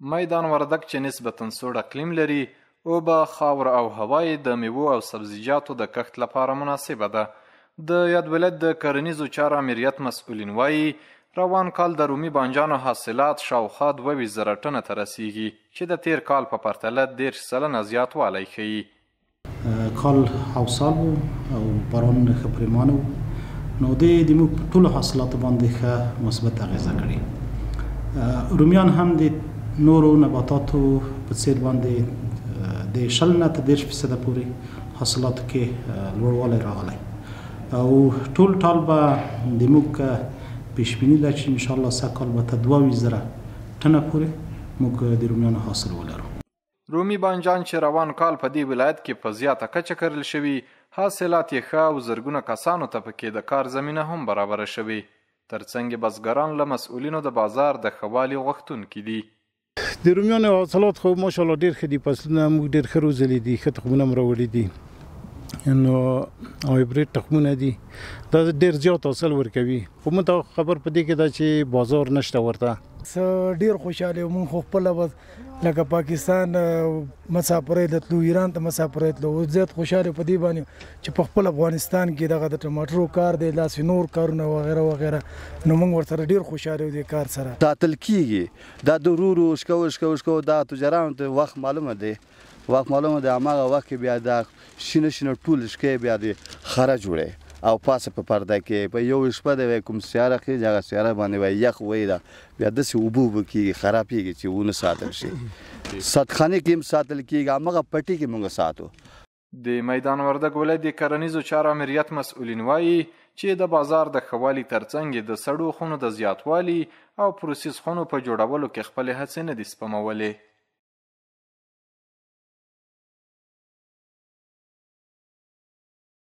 میدان وردګ چې نسبتاً سوړ اقلیم لري، اوبه، خاوره او هوا یې د میوو او سبزیجاتو د کښت لپاره مناسبه ده. د یاد ولایت د کرنیزو چارو امریت مسؤلین وایي روان کال د رومي بانجانو حاصلات شاوخوا 2000 ټنه ته رسیږي، چې د تیر کال په پرتله 10% زیاتوالی ښیي. کال حوصال او باران ښه پریمانه و، نو د موږ په ټولو حاصلاتو باندې ښه مثبت اغیزه کړې. رومیان هم د نورو نباتاتو په څیر باندې د 20 نه تر 10% پورې حاصلاتو کې لوړوالی راغلی او ټول ټال به د موږ پیشبیني ده چې انشاءالله سږ کال به تر 22,000 ټنه پورې موږ د رومیانو حاصل ولرو. رومي بانجان چې روان کال په دې ولایت کې په زیاته کچه کرل شوي، حاصلات یې ښه او زرګونه کسانو ته پکې د کار زمینه هم برابره شوې. ترڅنګ بزګران له مسؤلینو د بازار د ښه والي غوښتونکي دي. د رومیانو حاصلات خو ماشاءالله ډېر ښه دي، فصلونه موږ ډېر ښه روزلي دي، ښه تخمونه م راوړي دي، نو هایبریډ تخمونه دي، دا ډېر زیات حاصل ورکوي. خو موږ ته خبر په دې کې ده چې بازار نشته ورته. ډېر خوشحاله یو، موږ خو خپله لکه پاکستان مسافرۍ ته تلو، ایران ته مسافرۍ تلو، زیات خوشحاله په دې باندې چې په خپل افغانستان کې دغه د ټماټرو کار دی، داسې نور کارونه وغیره وغیره، نو موږ ورسره ډېر خوشحاله یو دې کار سره. ساتل کېږي دا د ورو شکو دا تجارانو ته وخت معلومه دی، هماغه وخت کې بیا دا شینه ټول شکې بیا د خره جوړی او پاسه په پرده کې په یو شپه د کوم سیاره کې هغه سیاره باندې وای یخ وای دا بیا داسې اوبه کې خرابېږي چې ونه ساتل شي. ساتخانه کې هم ساتل کېږي، هغه پټي کې موږ ساتو. د میدان وردګ ولایت د کرنیزو چارو امریت مسؤلین وایي چې د بازار د ښه والي ترڅنګ د سړو خونو د زیاتوالي او پروسس خونو په جوړولو کې خپلې هڅې نه دي سپمولې.